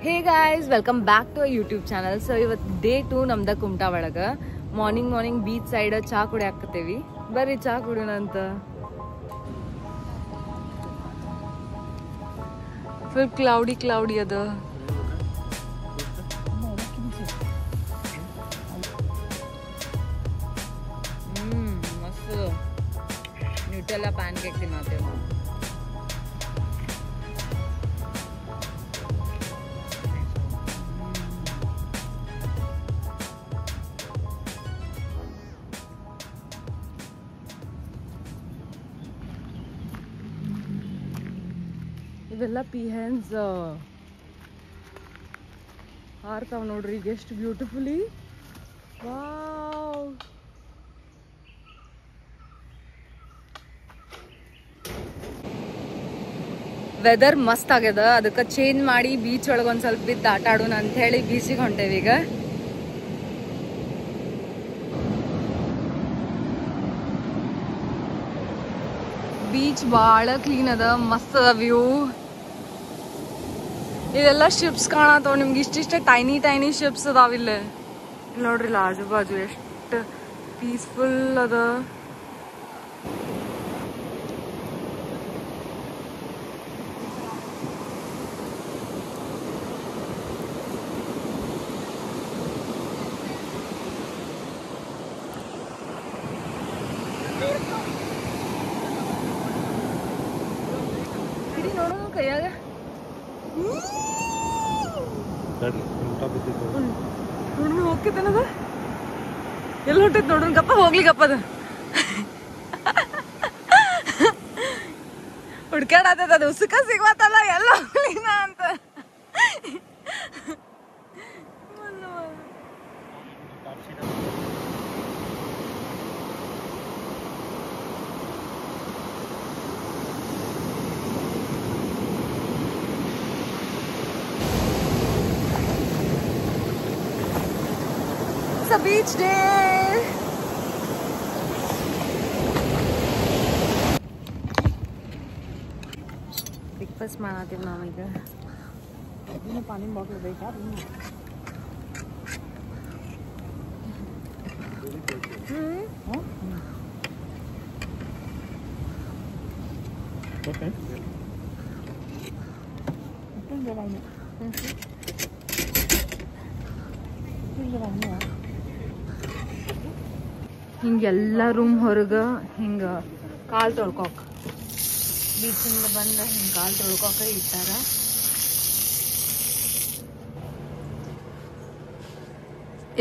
Hey guys, welcome back to YouTube channel. So ಇವತ್ತು day 2 ನಮ್ದ ಕುಮಟಾ ಒಳಗೆ ಮಾರ್ನಿಂಗ್ ಬೀಚ್ ಸೈಡ್ ಚಾ ಕುಡಿ ಹಾಕತ್ತೇವಿ. ಬರ್ರಿ ಚಾ ಕುಡಿಯೋಣ ಅಂತ. ಫುಲ್ ಕ್ಲೌಡಿ ಅದ. ಮಸ್ತ್ ನ್ಯೂಟೆಲ್ಲಾ ಪ್ಯಾನ್ ಕೇಕ್ ತಿನ್ನತ್ತೇವೆ ನಾವು. ಇವೆಲ್ಲ ಪಿಹೆನ್ಸ್ ಹಾರ್ತಾವ ನೋಡ್ರಿ, ಈಗ ಎಷ್ಟು ಬ್ಯೂಟಿಫುಲಿ. ವಾವ್, ವೆದರ್ ಮಸ್ತ್ ಆಗ್ಯದ. ಅದಕ್ಕೆ ಚೇಂಜ್ ಮಾಡಿ ಬೀಚ್ ಒಳಗೆ ಒಂದ್ ಸ್ವಲ್ಪ ಬಿದ್ದು ಆಟ ಆಡೋಣ ಅಂತ ಹೇಳಿ ಬೀಚಿಗೆ ಹೊಂಟೇವಿ ಈಗ. ಬೀಚ್ ಭಾಳ ಕ್ಲೀನ್ ಅದ, ಮಸ್ತ್ ಅದ ವ್ಯೂ. ಇದೆಲ್ಲ ಶಿಪ್ಸ್ ಕಾಣತಾವ ನಿಮ್ಗೆ, ಇಷ್ಟಿಷ್ಟ ಟೈನಿ ಶಿಪ್ಸ್ ಅದಾವಿಲ್ಲ. ಇಲ್ಲಿ ನೋಡ್ರಿಲ್ಲ ಆಜು ಬಾಜು ಎಷ್ಟು ಪೀಸ್ಫುಲ್ ಅದ. ನೋಡೋಣ ಕೈಯಾಗ ನೋಡೋಣ ಹೋಗ್ತೇನದ ಎಲ್ಲಿ ಹೊಂಟೈತ್ ನೋಡೋಣ. ಗಪ್ಪ ಹೋಗ್ಲಿ ಗಪ್ಪದ ಹುಡ್ಕಾಡತದ, ಅದು ಉಸುಕ ಸಿಗ್ವತ್ತಲ್ಲ ಎಲ್ಲ ಹೋಗ್ಲಿನ ಅಂತ. It's a beach day. Breakfast ಮಾಡತ್ತೀವಿ ನಾವೀಗ. ಇನ್ನು ಪಾನಿ ಬಾಟ್ಲ್ ಬೇಕಾ? ಹಿಂಗೆಲ್ಲ ರೂಮ್ ಹೊರಗ ಹಿಂಗ ಕಾಲ್ ತೊಳ್ಕೊಕ್, ಬೀಚಿಂದ ಬಂದ ಹಿಂಗ ಕಾಲ್ ತೊಳ್ಕೊಕ ಇಟ್ಟಾರ.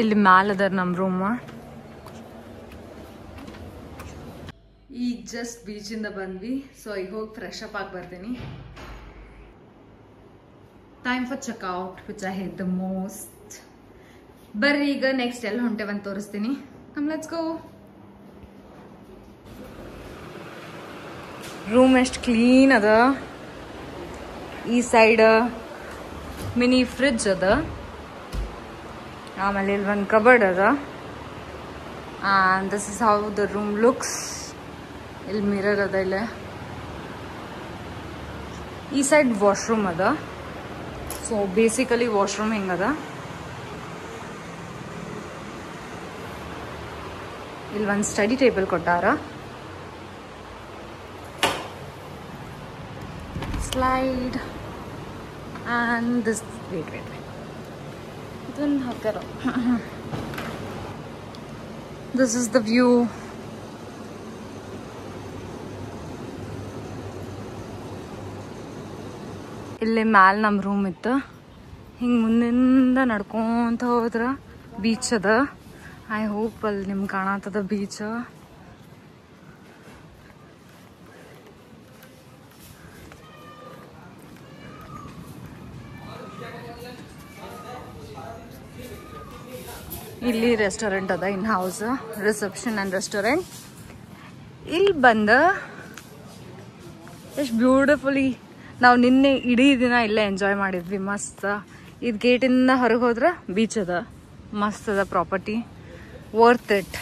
ಇಲ್ಲಿ ಮ್ಯಾಲದ ನಮ್ ರೂಮ್. ಈಗ ಜಸ್ಟ್ ಬೀಚಿಂದ ಬಂದ್ವಿ. ಸೊ ಈಗ ಹೋಗಿ ಫ್ರೆಶ್ ಅಪ್ ಆಗಿ ಬರ್ತೀನಿ. Time for checkout, which I hate the most. ಬರ್ರಿ ಈಗ ನೆಕ್ಸ್ಟ್ ಎಲ್ಲಿ ಹೊಂಟೇವಂತ ತೋರಿಸ್ತೀನಿ. Come let's go. ರೂಮ್ ಎಷ್ಟು ಕ್ಲೀನ್ ಅದ. ಈ ಸೈಡ್ ಮಿನಿ ಫ್ರಿಡ್ಜ್ ಅದ, ಆಮೇಲೆ ಇಲ್ಲಿ ಒಂದು ಕಬರ್ಡ್ ಅದ. And this is how the room looks. ಇಲ್ಲಿ ಮಿರರ್ ಅದ. ಇಲ್ಲ ಈ ಸೈಡ್ ವಾಶ್ರೂಮ್ ಅದ. ಸೊ ಬೇಸಿಕಲಿ ವಾಶ್ರೂಮ್ ಹಿಂಗದ. ಇಲ್ಲಿ ಒಂದು ಸ್ಟಡಿ ಟೇಬಲ್ ಕೊಟ್ಟಾರ. ಸ್ಲೈಡ್ ಆ್ಯಂಡ್ ದಿಸ್ ವೇಟ್ ಇದನ್ನು ಹಾಕ್ಯಾರ. This is the view. ಇಲ್ಲಿ ಮ್ಯಾಲೆ ನಮ್ಮ ರೂಮ್ ಇತ್ತು. ಹಿಂಗೆ ಮುಂದಿಂದ ನಡ್ಕೊಂತ ಹೋದ್ರ ಬೀಚ್ ಅದ. ಐ ಹೋಪ್ ಅಲ್ಲಿ ನಿಮ್ಗೆ ಕಾಣತ್ತದ ಬೀಚ್. ಇಲ್ಲಿ ರೆಸ್ಟೋರೆಂಟ್ ಅದ, in house reception and restaurant. ಇಲ್ಲಿ ಬಂದ ಎಷ್ಟು ಬ್ಯೂಟಿಫುಲಿ ನಾವು ನಿನ್ನೆ ಇಡೀ ದಿನ ಇಲ್ಲೇ ಎಂಜಾಯ್ ಮಾಡಿದ್ವಿ. ಮಸ್ತ್. ಇದು ಗೇಟಿಂದ ಹೊರಗೆ ಹೋದ್ರೆ ಬೀಚ್ ಅದ. ಮಸ್ತ್ ಅದ ಪ್ರಾಪರ್ಟಿ, ವರ್ತ್ ಇಟ್.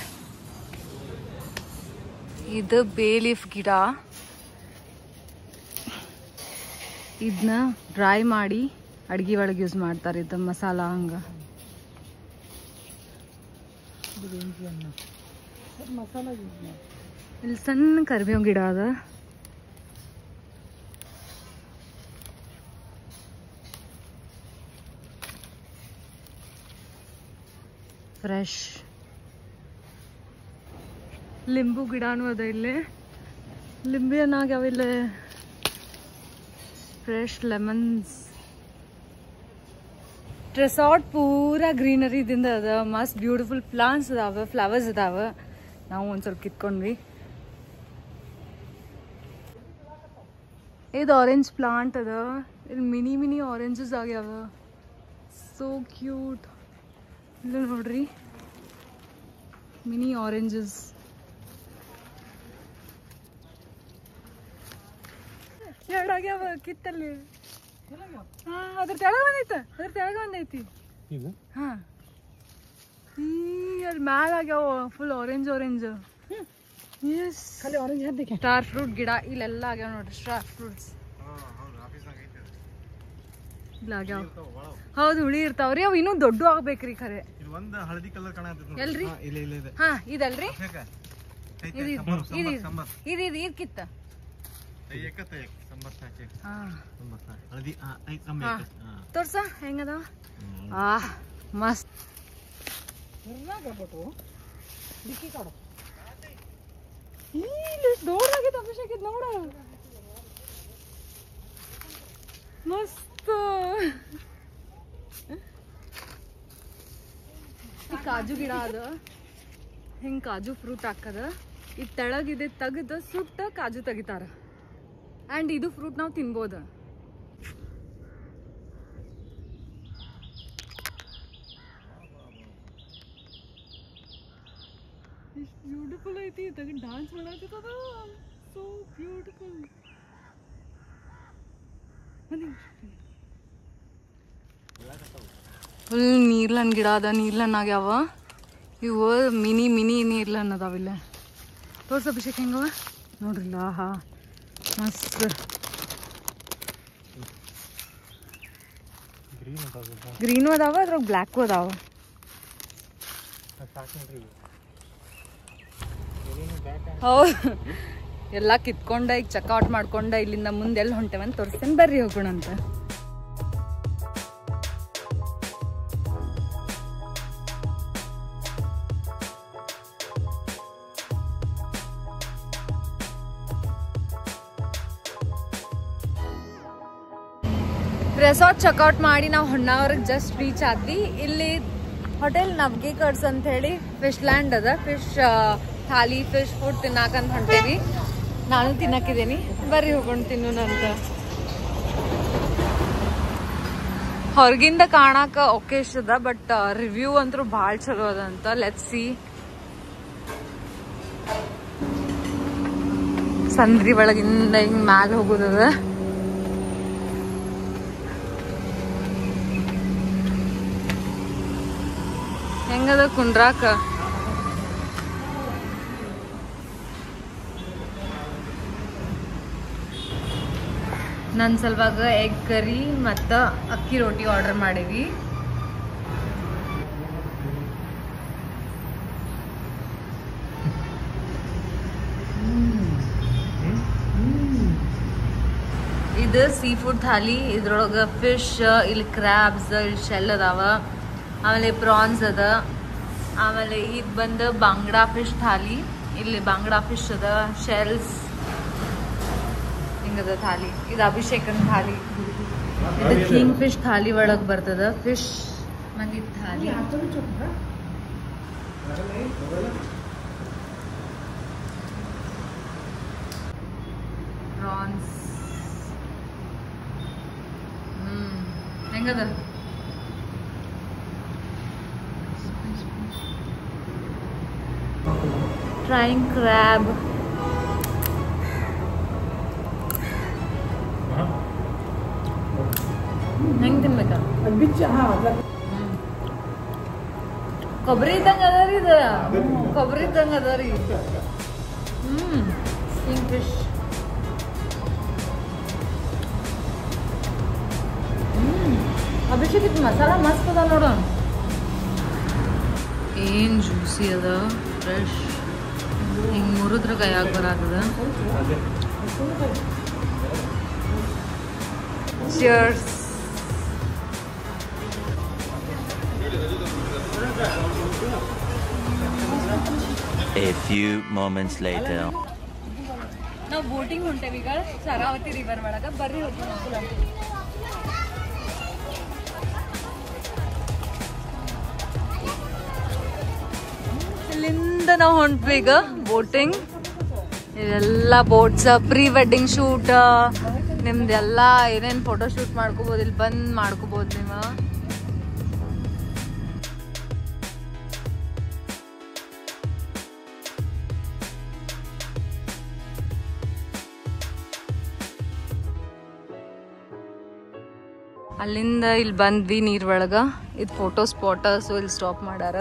ಇದು ಬೇ ಲೀಫ್ ಗಿಡ. ಇದನ್ನ ಡ್ರೈ ಮಾಡಿ ಅಡ್ಗೆ ಒಳಗೆ ಯೂಸ್ ಮಾಡ್ತಾರೆ ಇದು ಮಸಾಲ ಹಂಗೆ. ಇಲ್ಲಿ ಸಣ್ಣ ಕರಿಬೇವು ಗಿಡ ಅದ. ಫ್ರೆಶ್ ಲಿಂಬು ಗಿಡನೂ ಅದ ಇಲ್ಲಿ. ಲಿಂಬೆ ಹಣ್ಣಾಗ್ಯಾವ ಇಲ್ಲಿ. Fresh lemons. ರೆಸಾರ್ಟ್ ಪೂರಾ ಗ್ರೀನರಿದಿಂದ ಅದ. ಮಸ್ತ್ ಬ್ಯೂಟಿಫುಲ್ ಪ್ಲಾಂಟ್ಸ್ ಅದಾವ, ಫ್ಲವರ್ಸ್ ಅದಾವ. ನಾವು ಒಂದು ಸ್ವಲ್ಪ ಕಿತ್ಕೊಂಡ್ವಿ. ಇದು ಆರೆಂಜ್ ಪ್ಲಾಂಟ್ ಅದ. ಇಲ್ಲಿ ಮಿನಿ ಮಿನಿ ಆರೆಂಜಸ್ ಆಗ್ಯಾವ. So cute. ಇಲ್ಲ ನೋಡ್ರಿ, ಮಿನಿ ಆರೆಂಜಸ್. ಎರಡಾಗ್ಯಾವ ಕಿತ್ತಲ್ಲಿ. ಹಾ, ಅದ್ರ ತೆಳಗ ಒಂದೈತಿ. ಹಾ, ಅಲ್ಲಿ ಮ್ಯಾಲ ಆಗ್ಯಾವ full orange. Yes, star fruit ಗಿಡ ಇಲ್ಲೆಲ್ಲ ಆಗ್ಯಾವ ನೋಡ್ರಿ. ಸ್ಟಾರ್ ಫ್ರೂಟ್ಸ್ ಇಲ್ಲ ಆಗ್ಯಾವ. ಹೌದು, ಹುಳಿ ಇರ್ತಾವ್ರಿ. ಅವ್ ಇನ್ನೂ ದೊಡ್ಡ ಆಗ್ಬೇಕ್ರಿ ಖರೆ. ಎಲ್ರಿ? ಹಾ, ಇದಲ್ರಿ. ಇದು ಕಿತ್ತ ತೋರ್ಸ ಹೆಂಗದ. ಮಸ್ತ್. ದೊಡ್ಡಾಗೈತೆ ಅಭಿಷೇಕ್, ಇದು ನೋಡ. ಮಸ್ತ್. ಕಾಜು ಗಿಡ ಅದ. ಹಿಂಗ್ ಕಾಜು ಫ್ರೂಟ್ ಹಾಕದ. ಈ ತೆಳಗಿದೆ ತೆಗೆದು ಸುಟ್ಟ ಕಾಜು ತೆಗಿತಾರ. ಆ್ಯಂಡ್ ಇದು ಫ್ರೂಟ್ ನಾವು ತಿನ್ಬೋದು. ಎಷ್ಟು ಬ್ಯೂಟಿಫುಲ್ ಐತಿ. ತೆಗೆದು ಡಾನ್ಸ್ ಮಾಡಾಕತ್ತದ. So beautiful. ಫುಲ್ ನೀರ್ಲನ್ ಗಿಡ ಅದ. ನೀರ್ಲನ್ ಆಗ್ಯಾವ. ಇವು ಮಿನಿ ಮಿನಿ ನೀರ್ಲನ್ ಅದಾವಿಲ್ಲ. ತೋರ್ಸ ಅಭಿಷೇಕ್ ಹೆಂಗವ ನೋಡ್ರಿಲ್ಲ. ಹಾ, ಮಸ್ತ್. ಗ್ರೀನು ಅದಾವ, ಅದ್ರಾಗ ಬ್ಲ್ಯಾಕು ಅದಾವ. ಹೌದು, ಎಲ್ಲ ಕಿತ್ಕೊಂಡ ಈಗ ಚೆಕ್ಔಟ್ ಮಾಡ್ಕೊಂಡ ಇಲ್ಲಿಂದ ಮುಂದೆ ಎಲ್ಲಿ ಹೊಂಟೇವಂತ ತೋರಿಸ್ತೇನೆ. ಬರ್ರಿ ಹೋಗೋಣ ಅಂತ. ರೆಸಾರ್ಟ್ ಚೆಕ್ಔಟ್ ಮಾಡಿ ನಾವು ಹೊನ್ನಾವರ್ಗೆ ಜಸ್ಟ್ ರೀಚ್ ಆದ್ವಿ. ಇಲ್ಲಿ ಹೋಟೆಲ್ ನವ್ಗೇಕರ್ಸ್ ಅಂತ ಹೇಳಿ ಫಿಶ್ ಲ್ಯಾಂಡ್ ಅದ. ಫಿಶ್ ಥಾಲಿ, ಫಿಶ್ ಫುಡ್ ತಿನ್ನಾಕಂತ ಹೊಂಟೇವಿ. ನಾನು ತಿನ್ನಕಿದ್ದೀನಿ. ಬರ್ರಿ ಹೋಗೋಣ ತಿನ್ನೋಣ ಅಂತ. ಹೊರಗಿಂದ ಕಾಣಾಕ ಓಕೆ ಅದ, ಬಟ್ ರಿವ್ಯೂ ಅಂತೂ ಭಾಳ ಚಲೋ ಅದ ಅಂತ. Let's see. ಸಂದ್ರಿ ಒಳಗಿಂದ ಹಿಂಗ್ ಮ್ಯಾಲ ಹೋಗೋದದ. ಹೆಂಗದ ಕುಂಡ್ರಾಕ. ನನ್ನ ಸಲುವಾಗ ಎಗ್ ಕರಿ ಮತ್ತು ಅಕ್ಕಿ ರೋಟಿ ಆರ್ಡರ್ ಮಾಡೀವಿ. ಇದು ಸೀ ಫುಡ್ ಥಾಲಿ. ಇದ್ರೊಳಗೆ ಫಿಶ್, ಇಲ್ಲಿ ಕ್ರ್ಯಾಬ್ಸ್, ಇಲ್ಲಿ ಶೆಲ್ ಅದಾವ. ಆಮೇಲೆ ಪ್ರಾನ್ಸ್ ಅದ. ಆಮೇಲೆ ಇದು ಬಂದು ಬಾಂಗ್ಡಾ ಫಿಶ್ ಥಾಲಿ. ಇಲ್ಲಿ ಬಾಂಗ್ಡಾ ಫಿಶ್ ಅದ, ಶೆಲ್ಸ್ ಹಿಂಗದ ಥಾಲಿ. ಇದು ಅಭಿಷೇಕನ್ ಥಾಲಿ. ಇದು ಕಿಂಗ್ ಫಿಶ್ ಥಾಲಿ ಒಳಗೆ ಬರ್ತದ. ಫಿಶ್ ಮಂದಿ ಥಾಲಿ. ಪ್ರಾನ್ಸ್ ಹೆಂಗದ. Trying crab. ಹೆಂಗ್ ತಿನ್ಬೇಕ? ಕೊಬ್ಬರಿ ಇದ್ದಂಗ ಅದರಿ. ಇದು ಕೊಬ್ಬರಿ ಇದ್ದಂಗ ಅದರಿ. King fish. ಅಭಿಷೇಕ್ ಇದು ಮಸಾಲ ಮಸ್ತ್ ಅದ ನೋಡ ಏನು ಜ್ಯೂಸಿ ಅದ ಫ್ರೆಶ್ ಹಿಂಗೆ ಮುರಿದ್ರೆ ಕೈಯಾಗ ಬರಾತದ cheers A few moments later. ನಾವು ಬೋಟಿಂಗ್ ಹೊಂಟೇವಿ ಈಗ ಶರಾವತಿ ರಿವರ್ ಒಳಗ ಬರ್ರಿ ಹೋಗ್ತೀವಿ ಇಲ್ಲಿಂದ ನಾವು ಹೊಂಟ್ವಿ ಈಗ ಬೋಟಿಂಗ್ ಇದೆಲ್ಲ ಬೋಟ್ಸ್ ಪ್ರೀ ವೆಡ್ಡಿಂಗ್ ಶೂಟ್ ನಿಮ್ದೆಲ್ಲ ಏನೇನು ಫೋಟೋ ಶೂಟ್ ಮಾಡ್ಕೋಬೋದು ಇಲ್ಲಿ ಬಂದು ಮಾಡ್ಕೋಬೋದು ನೀವು ಅಲ್ಲಿಂದ ಇಲ್ಲಿ ಬಂದ್ವಿ ನೀರ್ ಒಳಗ ಇದು ಫೋಟೋ ಸ್ಪಾಟ್ ಸೊ ಇಲ್ಲಿ ಸ್ಟಾಪ್ ಮಾಡ್ಯಾರ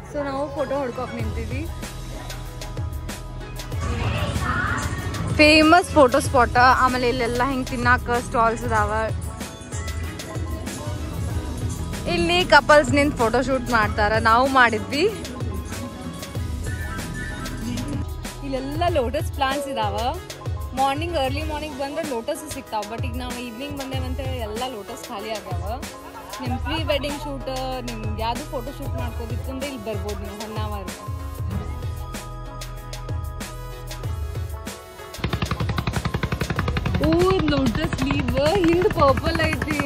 ಸೊ ನಾವು ಫೋಟೋ ಹೊಡ್ಕೋಕ್ ನಿಂತೀವಿ ಫೇಮಸ್ ಫೋಟೋ ಸ್ಪಾಟ್ ಆಮೇಲೆ ಇಲ್ಲೆಲ್ಲ ಹಿಂಗ್ ತಿನ್ನಾಕ ಸ್ಟಾಲ್ಸ್ ಅದಾವ ಇಲ್ಲಿ ಕಪಲ್ಸ್ ನಿಂತ ಫೋಟೋ ಶೂಟ್ ಮಾಡ್ತಾರ ನಾವು ಮಾಡಿದ್ವಿ ಇಲ್ಲೆಲ್ಲ ಲೋಟಸ್ ಪ್ಲಾಂಟ್ಸ್ ಇದಾವ ಮಾರ್ನಿಂಗ್ ಅರ್ಲಿ ಮಾರ್ನಿಂಗ್ ಬಂದ್ರೆ ಲೋಟಸ್ ಸಿಗ್ತಾವ ಬಟ್ ಈಗ ನಾವು ಈವ್ನಿಂಗ್ ಬಂದೇವಂತೆ ಎಲ್ಲ ಲೋಟಸ್ ಖಾಲಿ ಆಗ್ಯಾವ ನಿಮ್ಮ ಪ್ರೀ ವೆಡ್ಡಿಂಗ್ ಶೂಟ್ ನಿಮ್ಗೆ ಯಾವ್ದು ಫೋಟೋ ಶೂಟ್ ಮಾಡ್ಕೋದಿತ್ತು ಅಂದ್ರೆ ಇಲ್ಲಿ ಬರ್ಬೋದು ನೀವು ಹೊನ್ನಾವರ ಓ ಲೋಟಸ್ ಲೀವ್ ಹಿಂದ್ ಪರ್ಪಲ್ ಐತಿ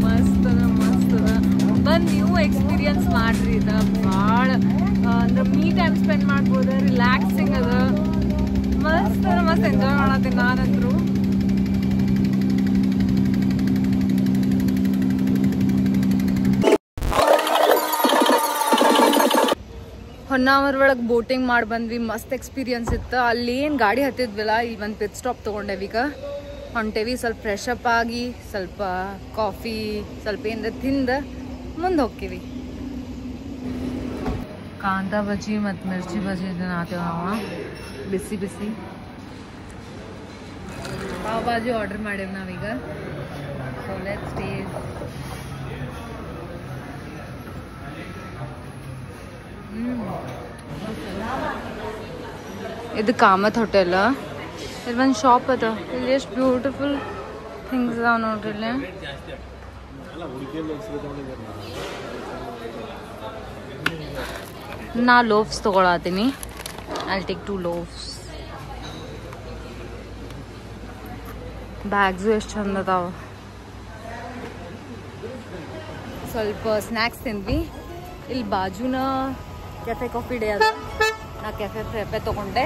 ಮಸ್ತ್ ಅದ ಮಸ್ತ್ ಅದ ಬಂದು ನೀವು ಎಕ್ಸ್ಪೀರಿಯನ್ಸ್ ಮಾಡ್ರಿ ಇದ ಭಾಳ ಅಂದ್ರೆ ಮೀ ಟೈಮ್ ಸ್ಪೆಂಡ್ ಮಾಡ್ಬೋದು ರಿಲ್ಯಾಕ್ಸಿಂಗ್ ಅದ ಮಸ್ತ್ ಅದ ಮಸ್ತ್ ಎಂಜಾಯ್ ಮಾಡತ್ತೀನಿ ನಾನಂದ್ರು ಹೊನ್ನಾವರ ಒಳಗೆ ಬೋಟಿಂಗ್ ಮಾಡಿ ಬಂದ್ವಿ ಮಸ್ತ್ ಎಕ್ಸ್ಪೀರಿಯನ್ಸ್ ಇತ್ತು ಅಲ್ಲಿ ಏನು ಗಾಡಿ ಹತ್ತಿದ್ವಲ್ಲ ಇಲ್ಲಿ ಒಂದು ಪಿಟ್ ಸ್ಟಾಪ್ ತೊಗೊಂಡೇವಿ ಈಗ ಹೊಂಟೇವಿ ಸ್ವಲ್ಪ ಫ್ರೆಶ್ ಅಪ್ ಆಗಿ ಸ್ವಲ್ಪ ಕಾಫಿ ಸ್ವಲ್ಪ ಏನಾರ ತಿಂದು ಮುಂದೆ ಹೋಗ್ತೀವಿ ಕಾಂದಾ ಬಜ್ಜಿ ಮತ್ತು ಮಿರ್ಚಿ ಬಜ್ಜಿ ತಿನ್ನಾತೇವೆ ನಾವು ಬಿಸಿ ಬಿಸಿ ಪಾವ್ ಭಾಜಿ ಆರ್ಡರ್ ಮಾಡೇವಿ ನಾವೀಗ ಸೊ ಲೆಟ್ಸ್ ಟೇಸ್ಟ್ ಇದು ಕಾಮತ್ ಹೋಟೆಲ್ ಇಲ್ಲಿ ಒಂದು ಶಾಪ್ ಅದ ಇಲ್ಲಿ ಎಷ್ಟು ಬ್ಯೂಟಿಫುಲ್ ಥಿಂಗ್ಸ್ ಅದಾವ ನೋಡ್ರಿ ಇಲ್ಲಿ ನಾ ಲೋಫ್ಸ್ ತೊಗೊಳತೀನಿ ಐ ಟೇಕ್ 2 ಲೋಫ್ಸ್ ಬ್ಯಾಗ್ಸು ಎಷ್ಟು ಚಂದ ಅದಾವ ಸ್ವಲ್ಪ ಸ್ನ್ಯಾಕ್ಸ್ ತಿಂದ್ವಿ ಇಲ್ಲಿ ಬಾಜುನ ಕೆಫೆ ಕಾಫಿ ಡೇ ಅದ ನಾ ಕೆಫೆ ತೊಗೊಂಡೆ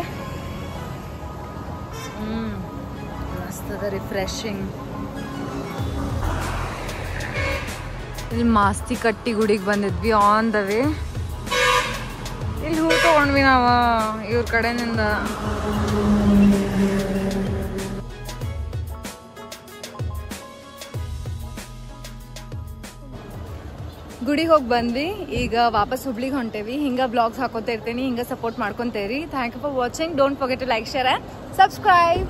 ಮಸ್ತ್ ಅದ ರಿಫ್ರೆಶಿಂಗ್ ಇಲ್ಲಿ ಮಾಸ್ತಿ ಕಟ್ಟಿ ಗುಡಿಗೆ ಬಂದಿದ್ವಿ ಆನ್ ದ ವೇ ಇಲ್ಲಿ ಹೂ ತೊಗೊಂಡ್ವಿ ನಾವು ಇವ್ರ ಕಡೆನಿಂದ ಗುಡಿಗೆ ಹೋಗಿ ಬಂದ್ವಿ ಈಗ ವಾಪಸ್ ಹುಬ್ಳಿಗೆ ಹೊಂಟೇವಿ ಹಿಂಗ ಬ್ಲಾಗ್ಸ್ ಹಾಕೋತಾ ಇರ್ತೀನಿ ಹಿಂಗ ಸಪೋರ್ಟ್ ಮಾಡ್ಕೊಂತೇರಿ thank you for watching don't forget to like share and subscribe